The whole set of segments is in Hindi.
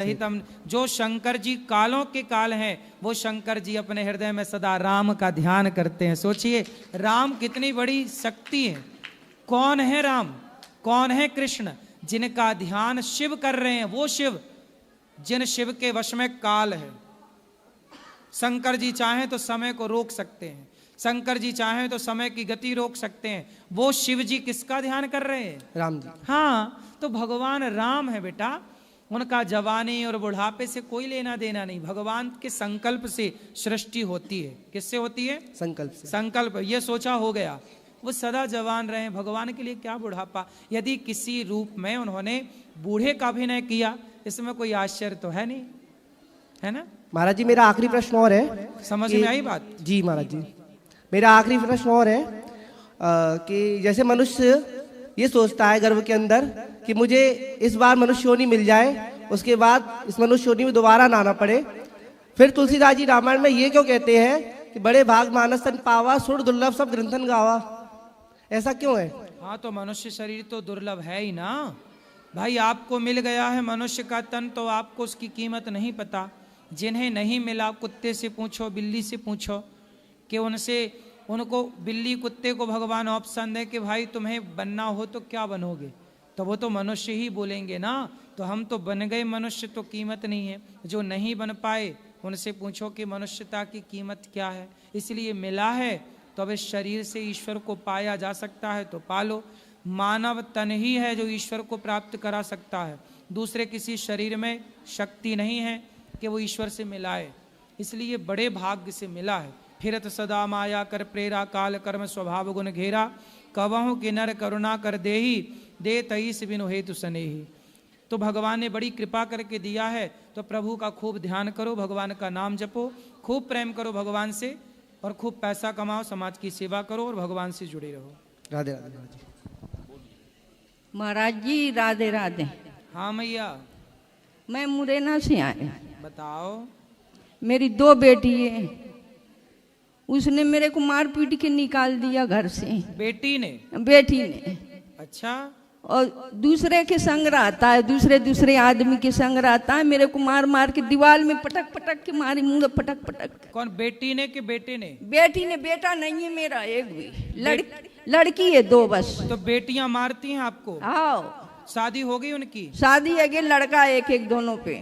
हितम। जो शंकर जी कालों के काल हैं, वो शंकर जी अपने हृदय में सदा राम का ध्यान करते हैं। सोचिए राम कितनी बड़ी शक्ति है। कौन है राम, कौन है कृष्ण? जिनका ध्यान शिव कर रहे हैं, वो शिव, जिन शिव के वश में काल है। शंकर जी चाहें तो समय को रोक सकते हैं, शंकर जी चाहें तो समय की गति रोक सकते हैं। वो शिव जी किसका ध्यान कर रहे हैं? राम जी। हाँ, तो भगवान राम है बेटा। उनका जवानी और बुढ़ापे से कोई लेना देना नहीं। भगवान के संकल्प से सृष्टि होती है। किससे होती है? संकल्प से। संकल्प, ये सोचा हो गया, वो सदा जवान रहे। भगवान के लिए क्या बुढ़ापा? यदि किसी रूप में उन्होंने बूढ़े का अभिनय किया, इसमें कोई आश्चर्य तो है नहीं, है ना? महाराज जी मेरा आखिरी प्रश्न और है। समझ में आई बात? जी महाराज जी, मेरा आखिरी प्रश्न और है कि जैसे मनुष्य ये सोचता है गर्भ के अंदर कि मुझे इस बार मनुष्य योनि मिल जाए, उसके बाद इस मनुष्य योनि में दोबारा ना आना पड़े। फिर तुलसीदास जी रामायण में ये क्यों कहते हैं कि बड़े भाग मानस तन पावा, सुर दुर्लभ सब ग्रंथन गावा? ऐसा क्यों है? हाँ, तो मनुष्य शरीर तो दुर्लभ है ही ना भाई। आपको मिल गया है मनुष्य का तन, तो आपको उसकी कीमत नहीं पता। जिन्हें नहीं मिला, कुत्ते से पूछो, बिल्ली से पूछो, कि उनको बिल्ली कुत्ते को भगवान ऑप्शन दे कि भाई तुम्हें बनना हो तो क्या बनोगे, तो वो तो मनुष्य ही बोलेंगे ना। तो हम तो बन गए मनुष्य, तो कीमत नहीं है। जो नहीं बन पाए उनसे पूछो कि मनुष्यता की कीमत क्या है। इसलिए मिला है तो अब इस शरीर से ईश्वर को पाया जा सकता है तो पालो। मानव तन ही है जो ईश्वर को प्राप्त करा सकता है। दूसरे किसी शरीर में शक्ति नहीं है कि वो ईश्वर से मिलाए। इसलिए बड़े भाग्य से मिला है। फिरत सदा माया कर प्रेरा, काल कर्म स्वभाव गुण घेरा, कवहु कि नर करुणा कर देही, दे तईस बिनु हेतु सनेही। तो भगवान ने बड़ी कृपा करके दिया है, तो प्रभु का खूब ध्यान करो, भगवान का नाम जपो, खूब प्रेम करो भगवान से, और खूब पैसा कमाओ, समाज की सेवा करो और भगवान से जुड़े रहो। राधे राधे महाराज जी। महाराज जी राधे राधे। हाँ मैया, मैं मुरैना से आई। बताओ। मेरी 2 बेटी है, उसने मेरे को मार पीट के निकाल दिया घर से। बेटी ने? बेटी ने। अच्छा। और दूसरे के संग रहता है, दूसरे आदमी के संग रहता है। मेरे को मार मार के दीवार में पटक पटक के मारी, मुंह पटक पटक। कौन, बेटी ने कि बेटे ने? बेटी ने। बेटा नहीं है मेरा एक भी, लड़की है 2 बस। तो बेटियां मारती हैं आपको? आओ। शादी हो गई उनकी? शादी है, लड़का एक दोनों पे।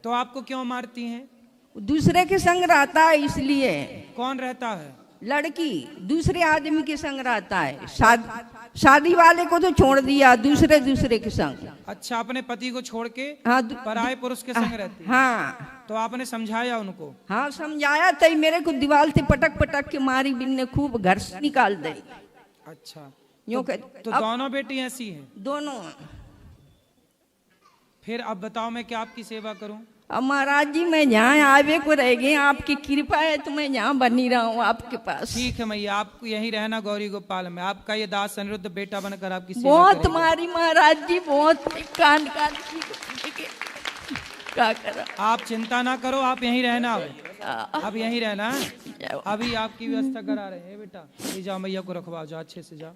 तो आपको क्यों मारती हैं? दूसरे के संग रहता है इसलिए। कौन रहता है? लड़की दूसरे आदमी के संग रहता है। शादी वाले को तो छोड़ दिया, दूसरे के संग। अच्छा, अपने पति को छोड़ के हाँ, पराये पुरुष के संग रहती है? हाँ। तो आपने समझाया उनको? हाँ समझाया, तई मेरे को दीवार से पटक पटक के मारी, बिन्ने खूब घर से निकाल दे। अच्छा, यूं तो दोनों बेटी ऐसी हैं? दोनों। फिर अब बताओ मैं क्या आपकी सेवा करूं? अब महाराज जी मैं यहाँ आवे को रह गई, आपकी कृपा है तो मैं यहाँ बनी रहा हूँ आपके पास। ठीक है मैया, आपको यहीं रहना गौरी गोपाल में। आपका ये दास अनिरुद्ध बेटा बनकर आपकी सेवा बहुत करेगा। मारी महाराज जी, बहुत कान क्या करा। आप चिंता ना करो, आप यहीं रहना। अब यहीं रहना है। अभी आपकी व्यवस्था करा रहे हैं बेटा। ले जाओ, मैया को रखवाओ, जाओ अच्छे से जाओ।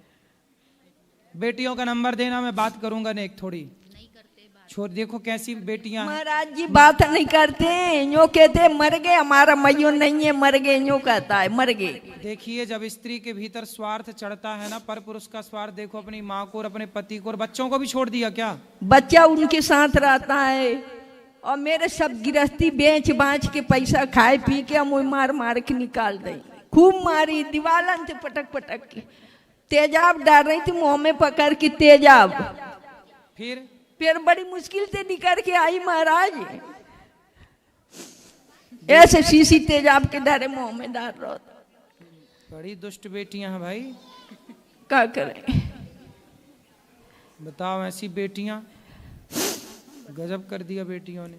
बेटियों का नंबर देना, मैं बात करूंगा ना एक थोड़ी। छोड़, देखो कैसी बेटियां। महाराज जी बात नहीं करते, यूं कहते मर गए, हमारा मैयो नहीं है, मर गए, यूं कहता है मर गए। देखिए, जब स्त्री के भीतर स्वार्थ चढ़ता है ना, पर पुरुष का स्वार्थ देखो, अपनी माँ को और अपने पति को और बच्चों को भी छोड़ दिया क्या? बच्चा उनके साथ रहता है, और मेरे सब गिरस्ती बेच बाच के पैसा खाए पी के मुझे मार मार के निकाल दे। खूब मारी, दीवालन से पटक पटक के। तेजाब डाल रही थी मुंह में पकड़ के, तेजाब। फिर बड़ी मुश्किल से निकल के आई महाराज, ऐसे शीशी तेजाब के डारे मुंह में डाल रहा था। बड़ी दुष्ट बेटियां हैं भाई, क्या करें बताओ। ऐसी बेटियां, गजब कर दिया बेटियों ने।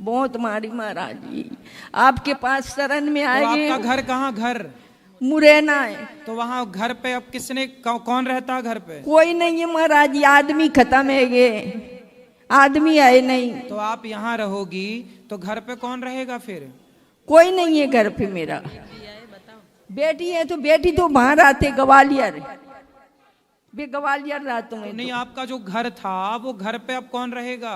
बहुत मारी महाराज जी, आपके पास शरण में आए। तो आपका घर कहाँ? घर मुरैना है। तो वहाँ घर पे अब किसने, कौन रहता है घर पे? कोई नहीं है महाराज जी, आदमी खत्म है गए, आदमी आए नहीं। तो आप यहाँ रहोगी तो घर पे कौन रहेगा फिर? कोई नहीं है घर पे मेरा। बेटी है तो बेटी तो बाहर आते, ग्वालियर। वे ग्वालियर रहते हैं। नहीं, आपका जो घर था वो घर पे अब कौन रहेगा?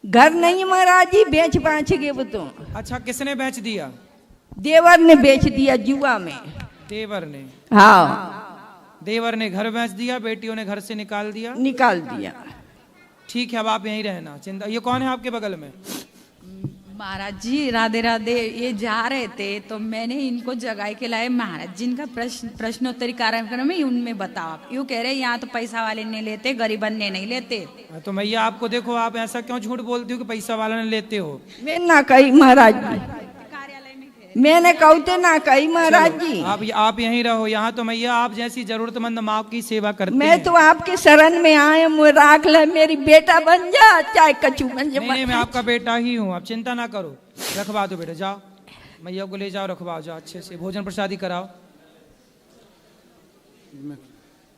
घर नहीं महाराज जी, बेच बाँच गए वो तो। अच्छा, किसने बेच दिया? देवर ने बेच दिया जुआ में। देवर ने? हाँ, देवर ने घर बेच दिया, बेटियों ने घर से निकाल दिया। निकाल दिया। ठीक है, अब आप यहीं रहना, चिंता। ये कौन है आपके बगल में? महाराज जी राधे राधे। ये जा रहे थे तो मैंने इनको जगाए के लाए। महाराज जी इनका प्रश्नोत्तरी कार्यक्रम है, उनमें बताओ आप। यूँ कह रहे यहाँ तो पैसा वाले नहीं लेते, गरीबन ने नहीं लेते। तो मैया आपको देखो, आप ऐसा क्यों झूठ बोलती हो कि पैसा वाला ने लेते हो? मैं ना कही महाराज जी, मैंने कहते ना कही महाराज जी। आप यहीं रहो, यहाँ तो मैया आप जैसी जरूरतमंद माँ की सेवा करते मैं हैं। तो आपके शरण में आए, मुझे राख ले, मेरी बेटा बन जा, चाहे कचू बन जा। नहीं, मैं आपका बेटा ही हूँ, आप चिंता ना करो। रखवा दो बेटा, जाओ मैया को ले जाओ, रखवाओ, जाओ अच्छे से भोजन प्रसादी कराओ।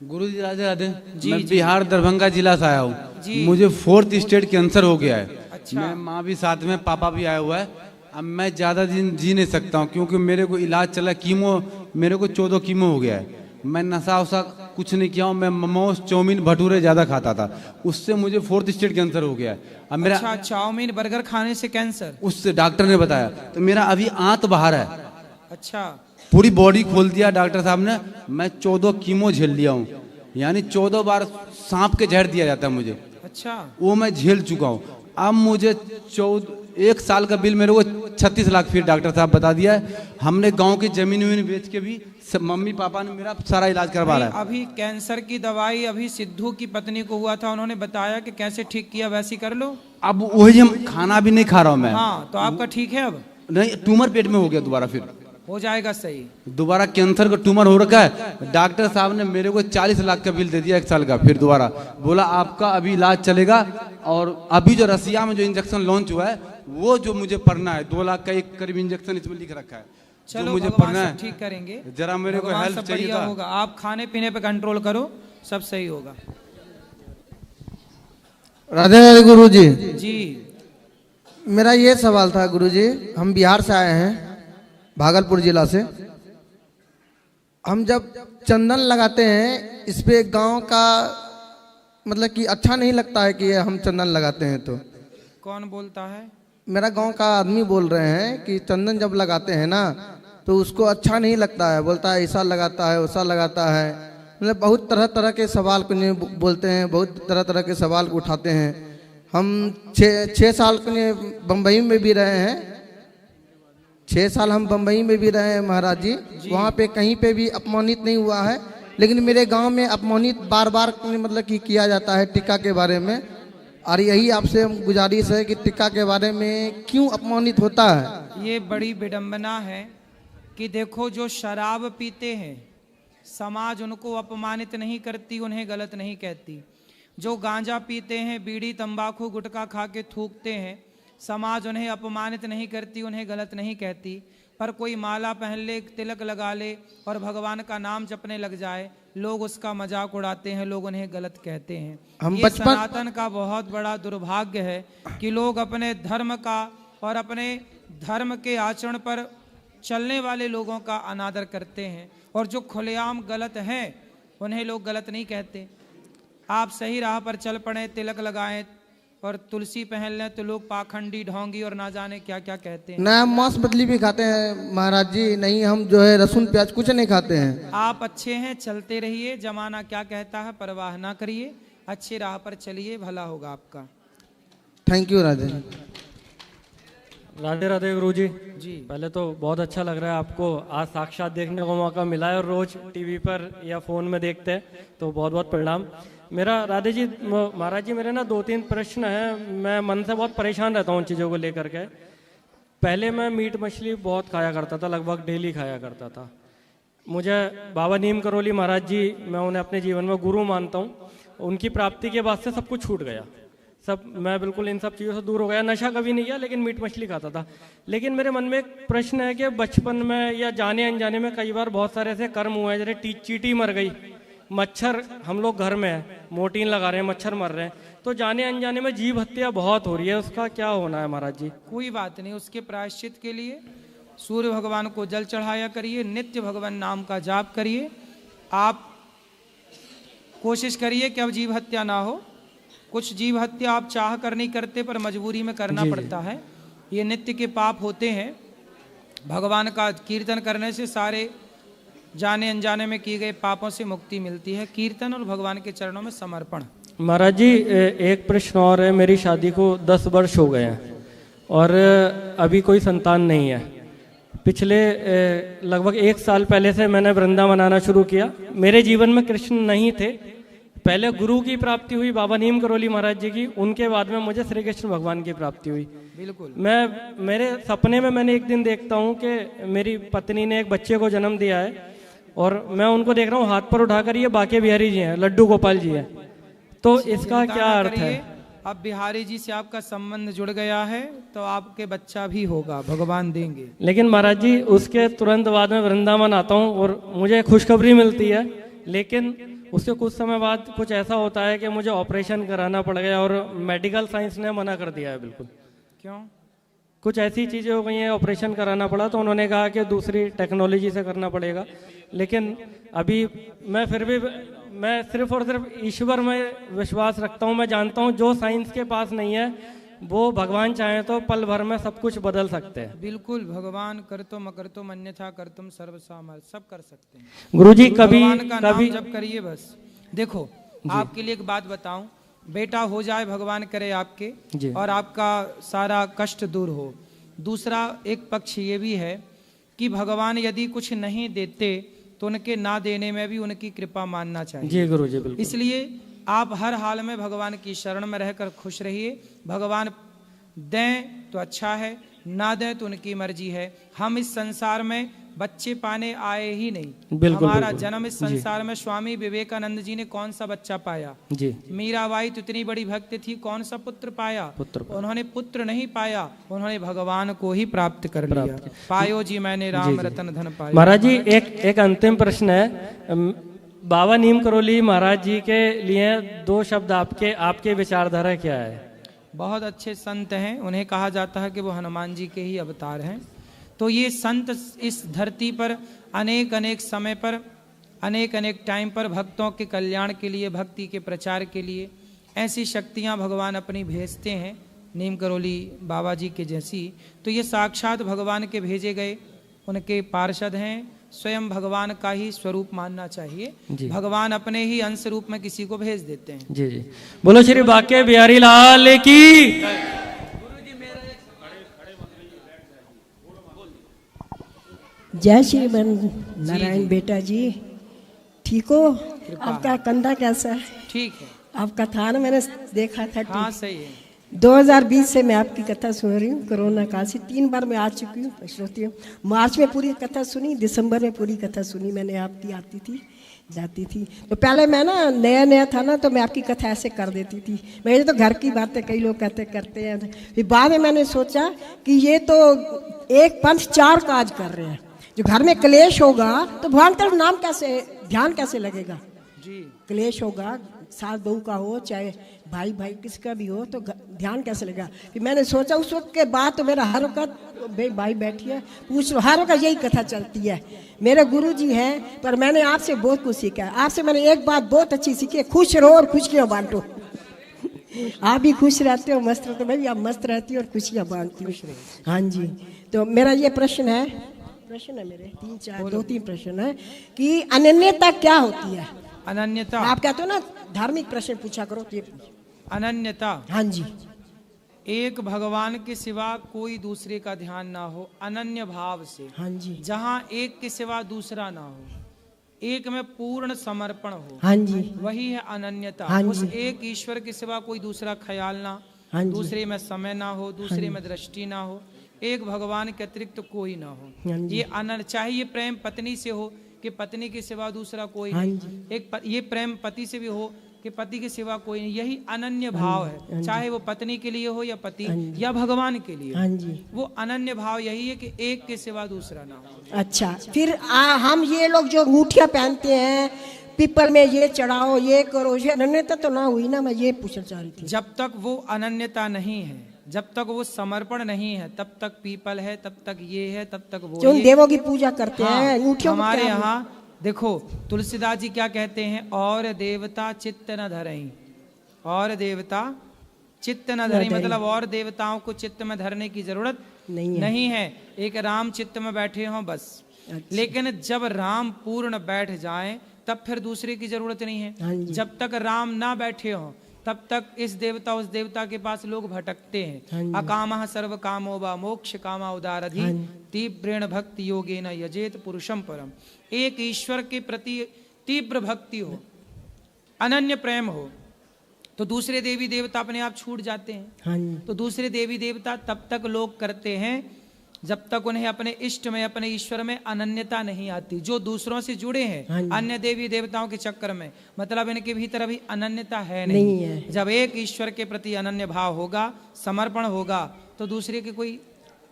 गुरु जी राधे राधे। जी, मैं जी। बिहार दरभंगा जिला से आया जी। हूँ। मुझे 4th स्टेज कैंसर हो गया है। अच्छा। मैं माँ भी साथ में, पापा भी आया हुआ है। अब मैं ज़्यादा दिन जी नहीं सकता हूँ क्योंकि मेरे को इलाज चला, कीमो, मेरे को 14 कीमो हो गया है। मैं नशा वशा कुछ नहीं किया हूँ। मैं मोमोज चाउमीन भटूरे ज़्यादा खाता था, उससे मुझे 4th स्टेज कैंसर हो गया है। अब मेरा अच्छा, चाउमीन बर्गर खाने से कैंसर? उससे डॉक्टर ने बताया, तो मेरा अभी आंत बाहर है। अच्छा, पूरी बॉडी खोल दिया डॉक्टर साहब ने। मैं 14 कीमो झेल लिया हूँ, यानी 14 बार सांप के जहर दिया जाता है मुझे। अच्छा, वो मैं झेल चुका हूँ। अब मुझे 1 साल का बिल मेरे को 36 लाख फिर डॉक्टर साहब बता दिया है। हमने गांव की जमीन वमीन बेच के भी मम्मी पापा ने मेरा सारा इलाज करवा रहा है। अभी कैंसर की दवाई अभी सिद्धू की पत्नी को हुआ था, उन्होंने बताया कि कैसे ठीक किया वैसी कर लो। अब वही हम खाना भी नहीं खा रहा हूँ मैं। हाँ, तो आपका ठीक है अब? नहीं, ट्यूमर पेट में हो गया दोबारा, फिर हो जाएगा सही। दोबारा कैंसर का ट्यूमर हो रखा है। डॉक्टर साहब ने मेरे को 40 लाख का बिल दे दिया 1 साल का। फिर दोबारा बोला आपका अभी इलाज चलेगा, और अभी जो रसिया में जो इंजेक्शन लॉन्च हुआ है वो जो मुझे पढ़ना है, 2 लाख का एक करीब इंजेक्शन इसमें लिख रखा है, चलो जो मुझे भगवान पढ़ना सब है। ठीक करेंगे, जरा मेरे को भगवान हेल्प सब चाहिए बढ़िया था। होगा। आप खाने पीने पे कंट्रोल करो, सब सही होगा। राधे राधे गुरु जी। जी, मेरा ये सवाल था गुरु जी, हम बिहार से आए हैं, भागलपुर जिला से। हम जब चंदन लगाते हैं इस पे गांव का मतलब कि अच्छा नहीं लगता है कि हम चंदन लगाते हैं तो। कौन बोलता है? मेरा गांव का आदमी बोल रहे हैं कि चंदन जब लगाते हैं ना तो उसको अच्छा नहीं लगता है, बोलता है ऐसा लगाता है वैसा लगाता है। मतलब बहुत तरह तरह के सवाल को बोलते हैं, बहुत तरह तरह के सवाल को उठाते हैं। हम 6 साल के बम्बई में भी रहे हैं, 6 साल हम बम्बई में भी रहे हैं महाराज जी। वहाँ पे कहीं पे भी अपमानित नहीं हुआ है, लेकिन मेरे गांव में अपमानित बार बार मतलब कि किया जाता है टीका के बारे में। और यही आपसे गुजारिश है कि टीका के बारे में क्यों अपमानित होता है? ये बड़ी विडंबना है कि देखो, जो शराब पीते हैं समाज उनको अपमानित नहीं करती, उन्हें गलत नहीं कहती। जो गांजा पीते हैं, बीड़ी तंबाकू गुटखा खा के थूकते हैं, समाज उन्हें अपमानित नहीं करती, उन्हें गलत नहीं कहती। पर कोई माला पहन ले, तिलक लगा ले और भगवान का नाम जपने लग जाए, लोग उसका मजाक उड़ाते हैं, लोग उन्हें गलत कहते हैं। हम ये सनातन का बहुत बड़ा दुर्भाग्य है कि लोग अपने धर्म का और अपने धर्म के आचरण पर चलने वाले लोगों का अनादर करते हैं, और जो खुलेआम गलत हैं उन्हें लोग गलत नहीं कहते। आप सही राह पर चल पड़े, तिलक लगाएं और तुलसी पहन लें तो लोग पाखंडी, ढोंगी और ना जाने क्या क्या कहते हैं। ना हम मांस मछली भी खाते हैं महाराज जी, नहीं हम जो है लहसुन प्याज कुछ नहीं खाते हैं। आप अच्छे हैं, चलते रहिए, जमाना क्या कहता है परवाह ना करिए, अच्छी राह पर चलिए, भला होगा आपका। Thank you Radhe. राधे राधे गुरु जी। जी, पहले तो बहुत अच्छा लग रहा है आपको आज साक्षात देखने को मौका मिला है, और रोज टीवी पर या फोन में देखते हैं, तो बहुत बहुत प्रणाम। मेरा राधे जी महाराज जी मेरे ना 2-3 प्रश्न हैं। मैं मन से बहुत परेशान रहता हूँ उन चीज़ों को लेकर के। पहले मैं मीट मछली बहुत खाया करता था, लगभग डेली खाया करता था। मुझे बाबा नीम करोली महाराज जी, मैं उन्हें अपने जीवन में गुरु मानता हूँ। उनकी प्राप्ति के बाद से सब कुछ छूट गया, सब मैं बिल्कुल इन सब चीज़ों से दूर हो गया। नशा कभी नहीं किया, लेकिन मीट मछली खाता था। लेकिन मेरे मन में एक प्रश्न है कि बचपन में या जाने अनजाने में कई बार बहुत सारे ऐसे कर्म हुए हैं, जैसे चींटी मर गई, मच्छर, हम लोग घर में है, मोर्टीन लगा रहे हैं, मच्छर मर रहे हैं, तो जाने अनजाने में जीव हत्या बहुत हो रही है, उसका क्या होना है महाराज जी? कोई बात नहीं, उसके प्रायश्चित के लिए सूर्य भगवान को जल चढ़ाया करिए, नित्य भगवान नाम का जाप करिए। आप कोशिश करिए कि अब जीव हत्या ना हो, कुछ जीव हत्या आप चाह कर नहीं करते पर मजबूरी में करना पड़ता है। ये नित्य के पाप होते हैं। भगवान का कीर्तन करने से सारे जाने अनजाने में किए गए पापों से मुक्ति मिलती है। कीर्तन और भगवान के चरणों में समर्पण। महाराज जी एक प्रश्न और है। मेरी शादी को 10 वर्ष हो गए हैं और अभी कोई संतान नहीं है। पिछले लगभग 1 साल पहले से मैंने वृंदावन आना शुरू किया। मेरे जीवन में कृष्ण नहीं थे। पहले गुरु की प्राप्ति हुई बाबा नीम करोली महाराज जी की, उनके बाद में मुझे श्री कृष्ण भगवान की प्राप्ति हुई। बिल्कुल। मेरे सपने में मैंने एक दिन देखता हूँ कि मेरी पत्नी ने एक बच्चे को जन्म दिया है और मैं उनको देख रहा हूँ हाथ पर उठाकर, ये बाके बिहारी जी हैं, लड्डू गोपाल जी हैं। तो इसका क्या अर्थ है? अब बिहारी जी से आपका संबंध जुड़ गया है तो आपके बच्चा भी होगा, भगवान देंगे। लेकिन महाराज जी उसके तुरंत बाद में वृंदावन आता हूँ और मुझे खुशखबरी मिलती है, लेकिन उसके कुछ समय बाद कुछ ऐसा होता है कि मुझे ऑपरेशन कराना पड़ गया और मेडिकल साइंस ने मना कर दिया है बिल्कुल। क्यों? कुछ ऐसी चीज़ें हो गई हैं, ऑपरेशन कराना पड़ा, तो उन्होंने कहा कि दूसरी टेक्नोलॉजी से करना पड़ेगा। लेकिन अभी मैं फिर भी मैं सिर्फ और सिर्फ ईश्वर में विश्वास रखता हूँ। मैं जानता हूँ जो साइंस के पास नहीं है वो भगवान चाहे तो पल भर में सब कुछ बदल सकते हैं। बिल्कुल, भगवान कर्तुम अकर्तुम अन्यथा कर्तुम सर्वसामर्थ, सब कर सकते हैं। गुरुजी कभी भगवान का नाम जप करिए बस। देखो आपके लिए एक बात बताऊं, बेटा हो जाए भगवान करे आपके और आपका सारा कष्ट दूर हो। दूसरा एक पक्ष ये भी है कि भगवान यदि कुछ नहीं देते तो उनके ना देने में भी उनकी कृपा मानना चाहिए। जी गुरुजी बिल्कुल। इसलिए आप हर हाल में भगवान की शरण में रहकर खुश रहिए। भगवान दें तो अच्छा है, ना दें तो उनकी मर्जी है। हम इस संसार में बच्चे पाने आए ही नहीं। बिल्कुल, हमारा बिल्कुल। जन्म इस संसार में स्वामी विवेकानंद जी ने कौन सा बच्चा पाया? जी। मीराबाई तो इतनी बड़ी भक्त थी, कौन सा पुत्र पाया? उन्होंने पुत्र नहीं पाया, उन्होंने भगवान को ही प्राप्त कर लिया। पायो जी मैंने राम रतन धन पाया। महाराज जी एक अंतिम प्रश्न है। बाबा नीम करोली महाराज जी के लिए 2 शब्द आपके विचारधारा क्या है? बहुत अच्छे संत हैं, उन्हें कहा जाता है कि वो हनुमान जी के ही अवतार हैं। तो ये संत इस धरती पर अनेक समय पर अनेक टाइम पर भक्तों के कल्याण के लिए, भक्ति के प्रचार के लिए ऐसी शक्तियां भगवान अपनी भेजते हैं, नीम करोली बाबा जी के जैसी। तो ये साक्षात भगवान के भेजे गए उनके पार्षद हैं। स्वयं भगवान का ही स्वरूप मानना चाहिए। भगवान अपने ही अंश रूप में किसी को भेज देते हैं। जी जी, बोलो श्री बाके बिहारी लाल की। जय श्री नारायण। बेटा जी ठीक हो? आपका कंधा कैसा है? ठीक है। आपका था ना, मैंने देखा था। हाँ सही है। 2020 से मैं आपकी कथा सुन रही हूँ। कोरोना काल से 3 बार मैं आ चुकी हूँ, श्रोती हूँ। मार्च में पूरी कथा सुनी, दिसंबर में पूरी कथा सुनी मैंने आपकी। आती थी जाती थी। तो पहले मैं ना नया था ना, तो मैं आपकी कथा ऐसे कर देती थी। मेरे तो घर की बातें कई लोग करते हैं। फिर बाद में मैंने सोचा कि ये तो एक पंथ 4 काज कर रहे हैं। जो घर में क्लेश होगा तो भगवान का नाम कैसे, ध्यान कैसे लगेगा? जी। क्लेश होगा, सास बहू का हो चाहे भाई किसका भी हो, तो ध्यान कैसे लगेगा? फिर मैंने सोचा उस वक्त के बाद तो मेरा हर वक्त भाई बैठी है पूछ लो, हर वक्त यही कथा चलती है। मेरे गुरु जी हैं, पर मैंने आपसे बहुत कुछ सीखा है। आपसे मैंने एक बात बहुत अच्छी सीखी है, खुश रहो और खुशियाँ बांटो। आप भी खुश रहते हो, मस्त रहते हो, मैं भी आप मस्त रहती हूँ और खुशियाँ बांटती हूँ। हाँ जी। तो मेरा ये प्रश्न है मेरे 2-3 प्रश्न है कि अनन्यता क्या होती है? अनन्यता, आप कहते हो ना धार्मिक प्रश्न पूछा करो, तो ये अनन्यता। हाँ जी। एक भगवान के सिवा कोई दूसरे का ध्यान ना हो, अनन्य भाव से। हाँ जी। जहाँ एक के सिवा दूसरा ना हो, एक में पूर्ण समर्पण हो। हाँ जी। वही है अनन्यता। हाँ उस जी। एक ईश्वर के सिवा कोई दूसरा ख्याल ना, हाँ जी। दूसरे में समय ना हो, दूसरे में दृष्टि ना हो, एक भगवान के अतिरिक्त कोई ना हो। हाँ जी। ये अनन्य, चाहे ये प्रेम पत्नी से हो कि पत्नी के सिवा दूसरा कोई हाँ नहीं, जी। ये प्रेम पति से भी हो कि पति के सिवा कोई नहीं। यही अनन्य भाव है, चाहे वो पत्नी के लिए हो या पति या भगवान के लिए। हाँ जी। वो अनन्य भाव यही है कि एक के सिवा दूसरा ना हो। अच्छा, फिर हम ये लोग जो अंगूठियाँ पहनते हैं, पीपल में ये चढ़ाओ, ये करो, ये अनन्यता तो ना हुई ना? मैं ये पूछना चाह रही थी। जब तक वो अनन्यता नहीं है, जब तक वो समर्पण नहीं है, तब तक पीपल है, तब तक ये है, तब तक वो। जो देवों की पूजा करते हैं अंगूठियों, हमारे यहाँ देखो तुलसीदास जी क्या कहते हैं, और देवता चित्त न धरई। और देवता चित्त न धरे, मतलब और देवताओं को चित्त में धरने की जरूरत नहीं है। एक राम चित्त में बैठे हों बस। लेकिन जब राम पूर्ण बैठ जाएं तब फिर दूसरे की जरूरत नहीं है। जब तक राम ना बैठे हों तब तक इस देवता उस देवता के पास लोग भटकते हैं। अकामः सर्व कामो वा मोक्ष कामा उदारधि तीव्रेण भक्ति योगेन यजेत पुरुषम परम। एक ईश्वर के प्रति तीव्र भक्ति हो, अनन्य प्रेम हो, तो दूसरे देवी देवता अपने आप छूट जाते हैं। तो दूसरे देवी देवता तब तक लोग करते हैं जब तक उन्हें अपने इष्ट में, अपने ईश्वर में अनन्यता नहीं आती। जो दूसरों से जुड़े हैं अन्य देवी देवताओं के चक्कर में, मतलब इनके भीतर अभी अनन्यता है नहीं है। जब एक ईश्वर के प्रति अनन्य भाव होगा, समर्पण होगा, तो दूसरे के कोई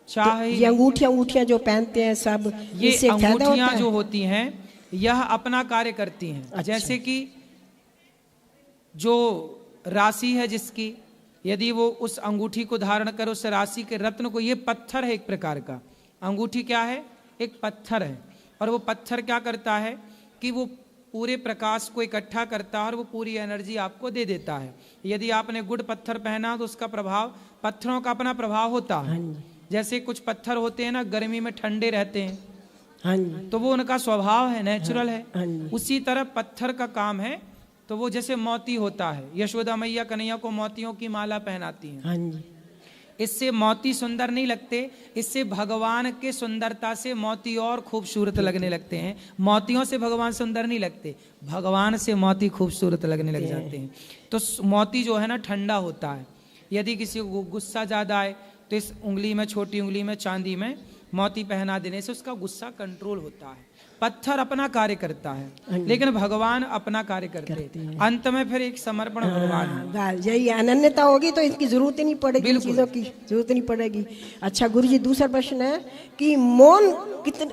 चाह ही। ये अंगूठियां जो पहनते हैं सब, ये अंगूठियां जो होती हैं यह अपना कार्य करती हैं। अच्छा। जैसे कि जो राशि है जिसकी, यदि वो उस अंगूठी को धारण कर उस राशि के रत्न को, ये पत्थर है एक प्रकार का। अंगूठी क्या है? एक पत्थर है। और वो पत्थर क्या करता है कि वो पूरे प्रकाश को इकट्ठा करता है और वो पूरी एनर्जी आपको दे देता है। यदि आपने गुड़ पत्थर पहना तो उसका प्रभाव, पत्थरों का अपना प्रभाव होता है। जैसे कुछ पत्थर होते हैं ना, गर्मी में ठंडे रहते हैं, तो वो उनका स्वभाव है, नेचुरल है। उसी तरह पत्थर का काम है। तो वो जैसे मोती होता है, यशोदा मैया कन्हैया को मोतियों की माला पहनाती हैं। इससे मोती सुंदर नहीं लगते, इससे भगवान के सुंदरता से मोती और खूबसूरत लगने लगते हैं। मोतियों से भगवान सुंदर नहीं लगते, भगवान से मोती खूबसूरत लगने लग जाते हैं। तो मोती जो है ना ठंडा होता है। यदि किसी को गुस्सा ज्यादा आए तो इस उंगली में, छोटी उंगली में, चांदी में मोती पहना देने से उसका गुस्सा कंट्रोल होता है। पत्थर अपना कार्य करता है लेकिन भगवान अपना कार्य करते हैं। अंत में फिर एक समर्पण भगवान है। यही अनन्यता होगी तो इसकी जरूरत ही नहीं पड़ेगी, चीजों की जरूरत नहीं पड़ेगी। अच्छा गुरुजी, दूसरा प्रश्न है कि मौन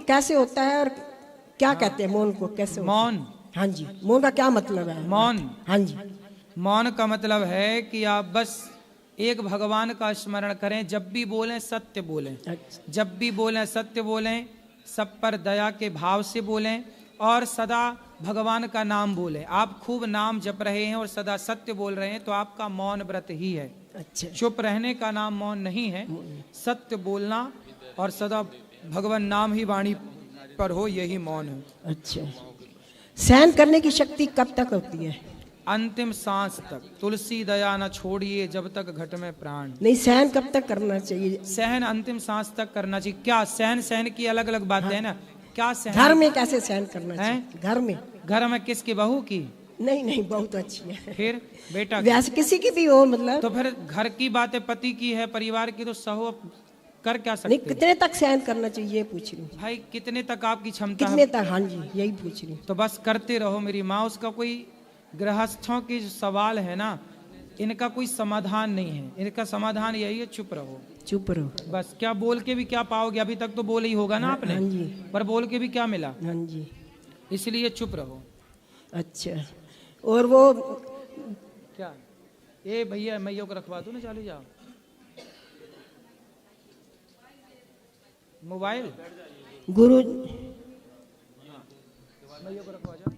कैसे होता है और क्या कहते हैं मौन को? कैसे मौन? हाँ जी, मौन का क्या मतलब है? मौन, हाँ जी, मौन का मतलब है कि आप बस एक भगवान का स्मरण करें। जब भी बोलें सत्य बोलें। जब भी बोलें सत्य बोलें, सब पर दया के भाव से बोलें और सदा भगवान का नाम बोलें। आप खूब नाम जप रहे हैं और सदा सत्य बोल रहे हैं तो आपका मौन व्रत ही है। अच्छा, चुप रहने का नाम मौन नहीं है। सत्य बोलना और सदा भगवान नाम ही वाणी पर हो, यही मौन है। अच्छा, सहन करने की शक्ति कब तक होती है? अंतिम सांस तक। तुलसी दया न छोड़िए जब तक घट में प्राण। नहीं, सहन कब तक करना चाहिए? सहन अंतिम सांस तक करना चाहिए। क्या सहन, सहन की अलग अलग बातें है ना। क्या सहन? घर में कैसे सहन करना चाहिए? घर में? घर में किसकी? बहू की? नहीं नहीं, बहुत अच्छी है। फिर बेटा वैसे किसी की भी हो, मतलब तो फिर घर की बातें पति की है, परिवार की, तो सहो कर क्या सकते? नहीं, कितने तक सहन करना चाहिए पूछ रही हूँ भाई। कितने तक आपकी क्षमता कितने तक? हाँ जी, यही पूछ रही हूँ। तो बस करते रहो मेरी माँ। उसका कोई गृहस्थों के जो सवाल है ना, इनका कोई समाधान नहीं है। इनका समाधान यही है, चुप रहो। चुप रहो बस। क्या बोल के भी क्या पाओगे? अभी तक तो बोल ही होगा ना आपने। हाँ जी। पर बोल के भी क्या मिला? हाँ जी, इसलिए चुप रहो। अच्छा, और वो क्या? ये भैया मैया को रखवा दो ना, चालू जाओ। मोबाइल गुरु मैया को रखवा जाओ।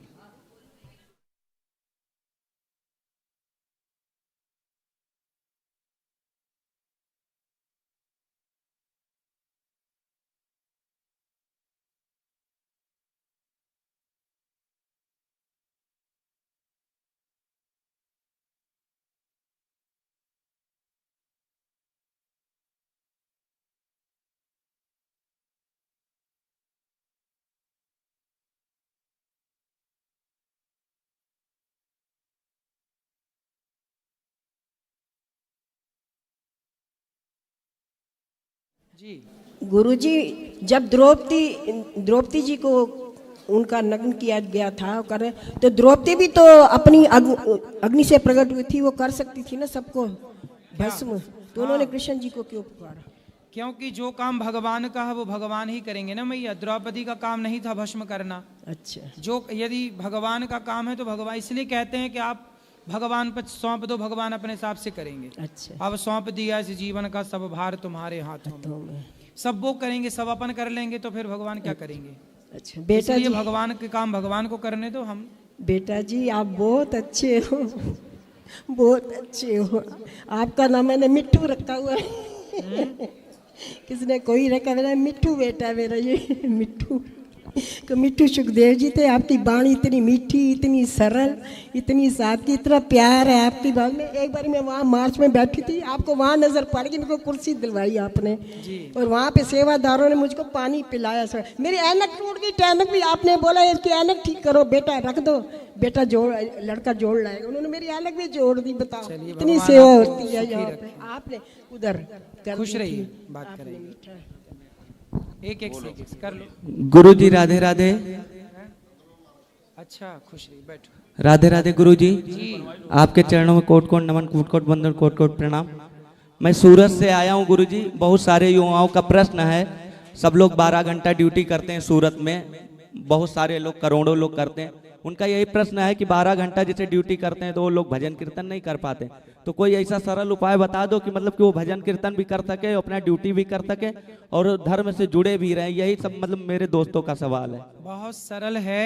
जी गुरुजी, जब द्रौपदी जी को उनका नग्न किया गया था कर, तो द्रौपदी भी तो अपनी अग्नि से प्रकट हुई थी, वो कर सकती थी ना सबको भस्म। तो उन्होंने कृष्ण जी को क्यों पुकारा? क्योंकि जो काम भगवान का है वो भगवान ही करेंगे ना मैया। द्रौपदी का काम नहीं था भस्म करना। अच्छा, जो यदि भगवान का काम है तो भगवान, इसलिए कहते हैं कि आप भगवान पर सौंप दो, भगवान अपने हिसाब से करेंगे। अच्छा, अब सौंप दिया इस जीवन का सब भार तुम्हारे हाथों में। सब वो करेंगे, सब अपन कर लेंगे तो फिर भगवान क्या करेंगे? अच्छा बेटा जी, भगवान के काम भगवान को करने दो। हम बेटा जी आप बहुत अच्छे हो। बहुत अच्छे हो। आपका नाम मैंने मिट्ठू रखा हुआ है। किसने कोई रखा, मेरा मिट्ठू बेटा, मेरा ये मिट्ठू। तो मिट्ठू सुखदेव जी थे। आपकी वाणी इतनी मीठी, इतनी सरल, इतनी सादगी, इतना प्यार है आपकी बात में। एक बार मैं वहाँ मार्च में बैठी थी, आपको वहाँ नजर पड़ गई, मेरे को कुर्सी दिलवाई आपने और वहाँ पे सेवादारों ने मुझको पानी पिलाया। मेरी ऐनक टूट गई, ऐनक भी आपने बोला इसकी ऐनक ठीक करो बेटा, रख दो बेटा, जोड़ लड़का जोड़ लाएगा। उन्होंने मेरी ऐनक भी जोड़ दी। बताओ इतनी सेवा होती है यहाँ पे। आपने उधर खुश रहिए, बात करेंगे। एक कर लो। गुरु जी राधे राधे। अच्छा, खुश रहिए, बैठो। राधे राधे गुरु जी, आपके चरणों में कोट कोट नमन, कोट कोट वंदन, कोट कोट प्रणाम। मैं सूरत से आया हूँ गुरु जी। बहुत सारे युवाओं का प्रश्न है, सब लोग 12 घंटा ड्यूटी करते हैं सूरत में, बहुत सारे लोग, करोड़ों लोग करते हैं। उनका यही प्रश्न है कि 12 घंटा जैसे ड्यूटी करते हैं तो वो लोग भजन कीर्तन नहीं कर पाते। तो कोई ऐसा सरल उपाय बता दो कि मतलब कि वो भजन कीर्तन भी कर सके, अपना ड्यूटी भी कर सके और धर्म से जुड़े भी रहे। यही सब मतलब मेरे दोस्तों का सवाल है। बहुत सरल है।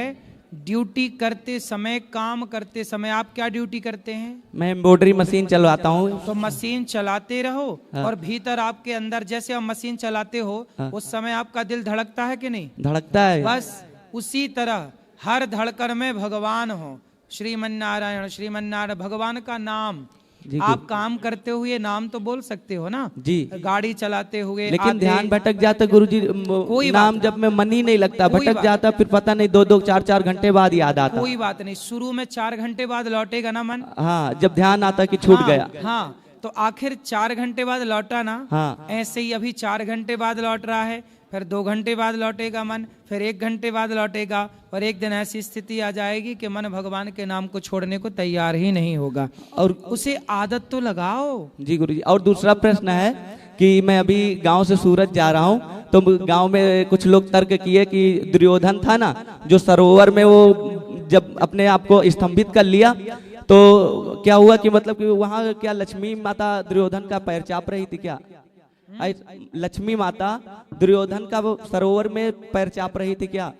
ड्यूटी करते समय, काम करते समय, आप क्या ड्यूटी करते हैं? मैं एम्ब्रॉयडरी मशीन चलवाता हूँ। तो मशीन चलाते रहो। हाँ। और भीतर आपके अंदर जैसे आप मशीन चलाते हो, हाँ, उस समय आपका दिल धड़कता है कि नहीं? धड़कता है। बस उसी तरह हर धड़कन में भगवान हो। श्रीमन्नारायण, श्रीमन्नारायण, भगवान का नाम। आप काम करते हुए नाम तो बोल सकते हो ना जी, गाड़ी चलाते हुए। लेकिन ध्यान भटक जाता गुरु जी, कोई नाम जब में मन ही नहीं लगता, भटक जाता, फिर पता नहीं 2-2, 4-4 घंटे बाद याद आता। कोई बात नहीं, शुरू में 4 घंटे बाद लौटेगा ना मन। हाँ, जब ध्यान आता कि छूट गया। हाँ, तो आखिर 4 घंटे बाद लौटा ना। हाँ, ऐसे ही अभी 4 घंटे बाद लौट रहा है, फिर 2 घंटे बाद लौटेगा मन, फिर 1 घंटे बाद लौटेगा, और एक दिन ऐसी स्थिति आ जाएगी कि मन भगवान के नाम को छोड़ने को तैयार ही नहीं होगा। और उसे आदत तो लगाओ। जी गुरुजी। और दूसरा प्रश्न है कि मैं अभी गांव से सूरत जा रहा हूं, तो गांव में कुछ लोग तर्क किए कि दुर्योधन था ना, जो सरोवर में वो जब अपने आप को स्तंभित कर लिया, तो क्या हुआ कि मतलब कि वहां क्या लक्ष्मी माता दुर्योधन का पैर चाप रही थी क्या? लक्ष्मी माता दुर्योधन का वो सरोवर में पैर चाप रही थी क्या?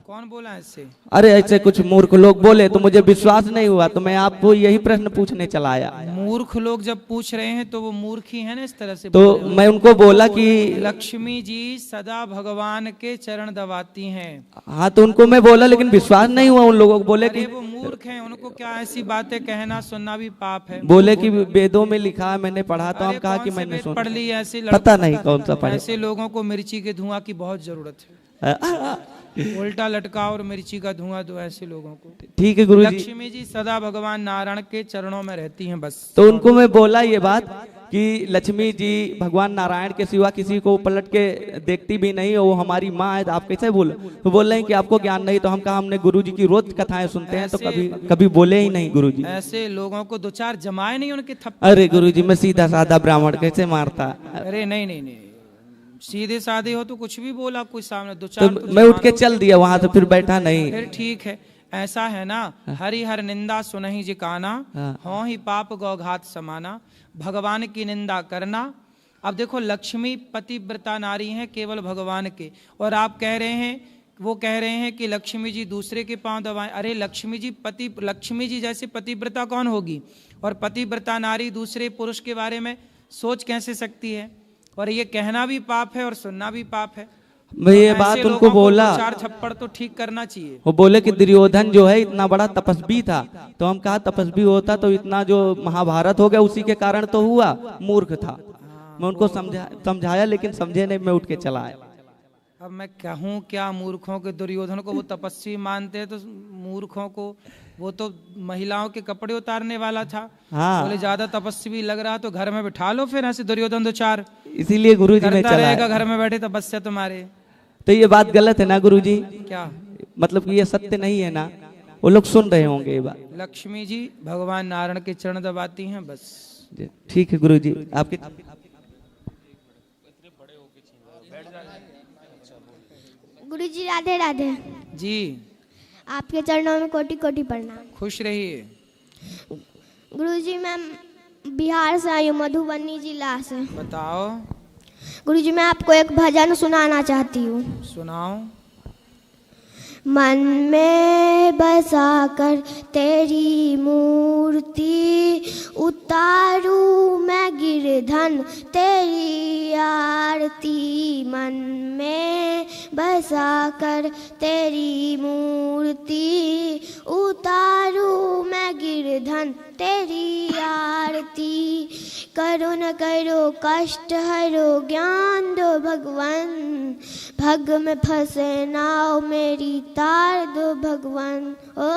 कौन बोला ऐसे? अरे ऐसे कुछ मूर्ख लोग बोले तो मुझे विश्वास नहीं हुआ, तो मैं आपको यही प्रश्न पूछने चला आया। मूर्ख लोग जब पूछ रहे हैं तो वो मूर्ख ही है ना, इस तरह से। तो मैं उनको बोला कि लक्ष्मी जी सदा भगवान के चरण दबाती हैं। हाँ, तो उनको मैं बोला, लेकिन विश्वास नहीं हुआ उन लोगों को। बोले कि वो मूर्ख हैं, उनको क्या ऐसी बातें कहना सुनना भी पाप है। बोले कि वेदों में लिखा है, मैंने पढ़ा। तो हम कहा कि मैंने पढ़ ली ऐसे, पता नहीं कौन सा पढ़ा। ऐसे लोगों को मिर्ची के धुआं की बहुत जरूरत है। उल्टा लटका और मिर्ची का धुआं दो ऐसे लोगों को। ठीक है गुरुजी। लक्ष्मी जी सदा भगवान नारायण के चरणों में रहती हैं बस। तो उनको मैं बोला ये बात कि लक्ष्मी जी भगवान नारायण के सिवा किसी को पलट के देखती भी नहीं, वो हमारी माँ है, तो आप कैसे बोले? तो बोल रहे हैं कि आपको ज्ञान नहीं। तो हम कहा हमने गुरुजी की रोज कथाएं सुनते हैं, तो कभी बोले ही नहीं गुरुजी। ऐसे लोगों को 2-4 जमाए नहीं उनके थप्पड़। अरे गुरुजी, मैं सीधा साधा ब्राह्मण कैसे मारता? अरे नहीं, सीधे साधे हो तो कुछ भी बोला कोई सामने 2-4 तो मैं उठ के चल दिया वहां से, फिर बैठा नहीं। फिर ठीक है, ऐसा है ना। हरि हर निंदा सुनहि जी काना, हो ही पाप गौघात समाना। भगवान की निंदा करना। अब देखो, लक्ष्मी पतिव्रता नारी है केवल भगवान के, और आप कह रहे हैं, वो कह रहे हैं कि लक्ष्मी जी दूसरे के पांव दबाएं। अरे लक्ष्मी जी जैसे पतिव्रता कौन होगी? और पतिव्रता नारी दूसरे पुरुष के बारे में सोच कैसे सकती है? और ये कहना भी पाप है और सुनना भी पाप है। मैं ये बात उनको बोला, 4 थप्पड़ तो ठीक करना चाहिए। वो बोले कि दुर्योधन जो है इतना बड़ा तपस्वी था। तो हम कहा तपस्वी होता तो इतना जो महाभारत हो गया उसी के कारण तो हुआ, मूर्ख था। मैं उनको समझाया लेकिन समझे नहीं, मैं उठ के चला आया। अब मैं कहूँ क्या मूर्खों के? दुर्योधन को वो तपस्वी मानते हैं, तो मूर्खों को वो तो महिलाओं के कपड़े उतारने वाला था। हाँ। बोले ज्यादा तपस्वी लग रहा तो घर में बिठा लो फिर ऐसे दुर्योधन 2-4। इसीलिए गुरुजी ने चला रहेगा घर में बैठे तपस्या तुम्हारे। तो ये बात गलत है ना गुरुजी? क्या मतलब कि ये सत्य नहीं है ना? वो लोग सुन रहे होंगे ये बात। लक्ष्मी जी भगवान नारायण के चरण दबाती हैं बस। ठीक है गुरुजी। आपके गुरुजी राधे राधे जी। आपके चरणों में कोटि कोटि प्रणाम। खुश रहिए। गुरुजी मैं बिहार से आई हूँ, मधुबनी जिला से। बताओ। गुरुजी मैं आपको एक भजन सुनाना चाहती हूँ। सुनाओ। मन में बसाकर तेरी मूर्ति, उतारूं मैं गिरधन तेरी आरती। मन में बसाकर तेरी मूर्ति, उतारूं मैं गिरधन तेरी आरती। करो न करो कष्ट हरो ज्ञान दो भगवान, भग में फंसे नाव मेरी तार दो भगवान। ओ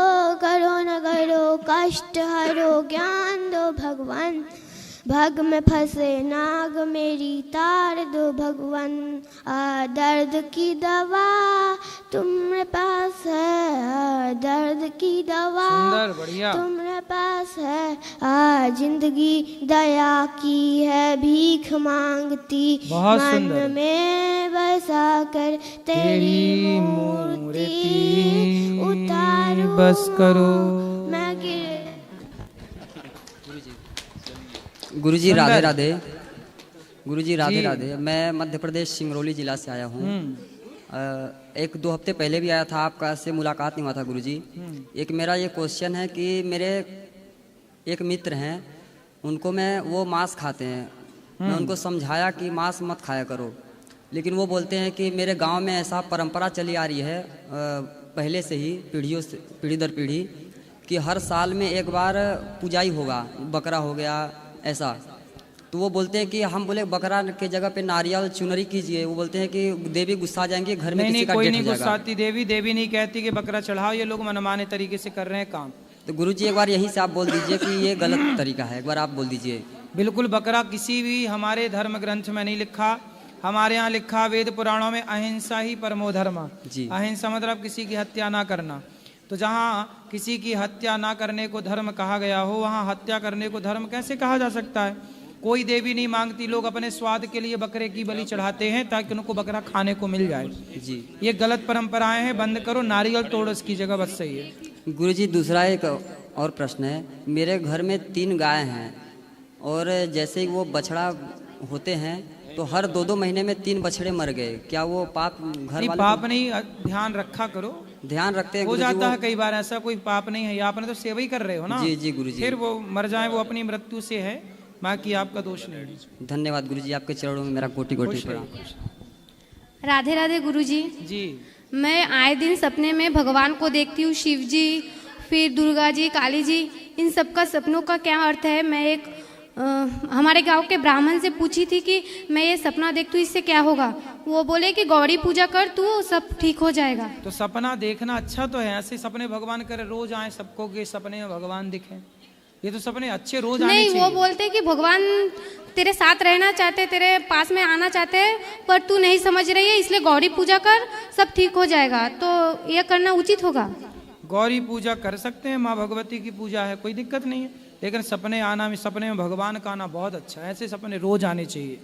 करो न करो कष्ट हरो ज्ञान दो भगवान, भग में फंसे नाग मेरी तार दो भगवान। दर्द की दवा तुम्हारे पास है, दर्द की दवा तुम्हारे पास है। जिंदगी दया की है भीख मांगती, मन में बसा कर तेरी मूर्ति, उतारो बस करो। मैं गुरुजी राधे राधे। गुरुजी राधे राधे। मैं मध्य प्रदेश सिंगरौली जिला से आया हूँ। 1-2 हफ्ते पहले भी आया था, आपका से मुलाकात नहीं हुआ था गुरुजी। एक मेरा ये क्वेश्चन है कि मेरे एक मित्र हैं, उनको वो मांस खाते हैं। मैं उनको समझाया कि मांस मत खाया करो, लेकिन वो बोलते हैं कि मेरे गांव में ऐसा परंपरा चली आ रही है पहले से ही, पीढ़ियों से, पीढ़ी दर पीढ़ी, कि हर साल में एक बार पूजाई होगा, बकरा हो गया ऐसा। तो वो बोलते हैं कि हम बोले बकरा के जगह पे नारियल चुनरी कीजिए। वो बोलते हैं कि देवी गुस्सा जाएंगे, घर में किसी का कोई डेथ नहीं हो जाएगा। गुस्साती देवी, देवी नहीं कहती कि बकरा चढ़ाओ, ये लोग मनमाने तरीके से कर रहे हैं काम। तो गुरुजी एक बार यहीं से आप बोल दीजिए कि ये गलत तरीका है, एक बार आप बोल दीजिए। बिल्कुल, बकरा किसी भी हमारे धर्म ग्रंथ में नहीं लिखा। हमारे यहाँ लिखा वेद पुराणों में अहिंसा ही परमो धर्म। अहिंसा मतलब किसी की हत्या ना करना। तो जहाँ किसी की हत्या ना करने को धर्म कहा गया हो, वहाँ हत्या करने को धर्म कैसे कहा जा सकता है? कोई देवी नहीं मांगती, लोग अपने स्वाद के लिए बकरे की बलि चढ़ाते हैं ताकि उनको बकरा खाने को मिल जाए। जी, ये गलत परंपराएं हैं, बंद करो। नारियल तोड़ो इसकी जगह, बस सही है। गुरुजी दूसरा एक और प्रश्न है। मेरे घर में 3 गाय हैं, और जैसे ही वो बछड़ा होते हैं तो हर 2-2 महीने में 3 बछड़े मर गए। क्या वो पाप घर वाले? पाप नहीं, ध्यान रखा करो। ध्यान रखते हैं हो जाता है कई बार ऐसा, कोई पाप नहीं है। आपने तो सेवा ही कर रहे हो ना। जी जी गुरुजी। फिर वो मर जाए, वो अपनी मृत्यु से है, बाकी आपका दोष नहीं। धन्यवाद गुरुजी, आपके चरणों में मेरा कोटि कोटि प्रणाम। राधे राधे गुरुजी। जी, मैं आए दिन सपने में भगवान को देखती हूँ, शिव जी, फिर दुर्गा जी, काली जी। इन सब का सपनों का क्या अर्थ है? मैं एक हमारे गांव के ब्राह्मण से पूछी थी कि मैं ये सपना देखती हूँ, इससे क्या होगा? वो बोले कि गौरी पूजा कर तू, सब ठीक हो जाएगा। तो सपना देखना अच्छा तो है, ऐसे सपने भगवान करे रोज आए सबको के सपने में भगवान दिखे। ये तो सपने अच्छे रोज आने चाहिए। नहीं, वो बोलते कि भगवान तेरे साथ रहना चाहते, तेरे पास में आना चाहते हैं, पर तू नहीं समझ रही है, इसलिए गौरी पूजा कर, सब ठीक हो जाएगा। तो ये करना उचित होगा? गौरी पूजा कर सकते हैं, माँ भगवती की पूजा है, कोई दिक्कत नहीं है। लेकिन सपने आना में, सपने में भगवान का आना बहुत अच्छा है, ऐसे सपने रोज आने चाहिए।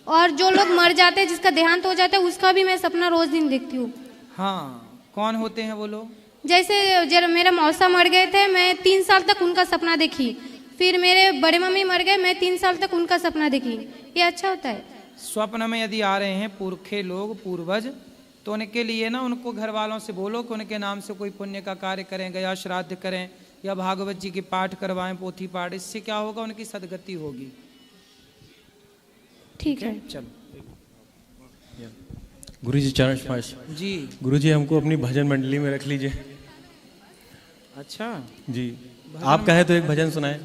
और जो लोग मर जाते हैं, जिसका देहांत हो जाता है, उसका भी मैं सपना रोज दिन देखती हूँ। हाँ, कौन होते हैं वो लोग? जैसे जब मेरे मौसा मर गए थे, मैं 3 साल तक उनका सपना देखी। फिर मेरे बड़े मम्मी मर गए, मैं 3 साल तक उनका सपना देखी। ये अच्छा होता है? स्वप्न में यदि आ रहे हैं पुरखे लोग, पूर्वज, तो उनके लिए ना उनको घर वालों से बोलो कि उनके नाम से कोई पुण्य का कार्य करें, गया श्राद्ध करें, या भागवत जी की पाठ करवाएं, पोथी पाठ। इससे क्या होगा? उनकी सदगति होगी। ठीक है, चलो। गुरुजी चरण स्पर्श। जी गुरुजी, हमको अपनी भजन मंडली में रख लीजिए। अच्छा जी, आप कहे तो एक भजन सुनाए।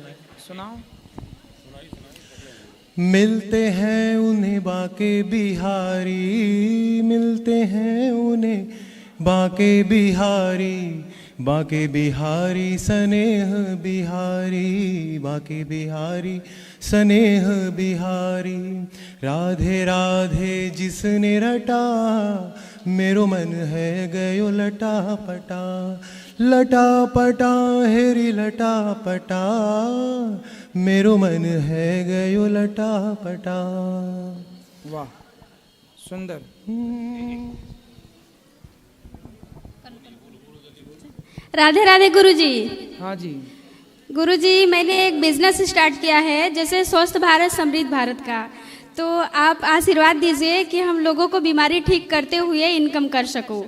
सुनाओ। मिलते हैं उन्हें बाके बिहारी, मिलते हैं उन्हें बाके बिहारी, बाके बिहारी स्नेह बिहारी, बाके बिहारी स्नेह बिहारी। राधे राधे जिसने रटा, मेरो मन है गयो लटा पटा, लटा पटा हेरी लटा पटा, मेरो मन है गयो लटा पटा। वाह, सुंदर। राधे राधे गुरुजी। हाँ जी गुरुजी, मैंने एक बिजनेस स्टार्ट किया है, जैसे स्वस्थ भारत समृद्ध भारत का। तो आप आशीर्वाद दीजिए कि हम लोगों को बीमारी ठीक करते हुए इनकम कर सकूं।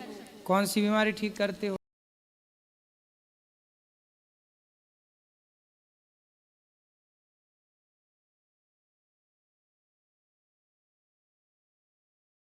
कौन सी बीमारी ठीक करते हो?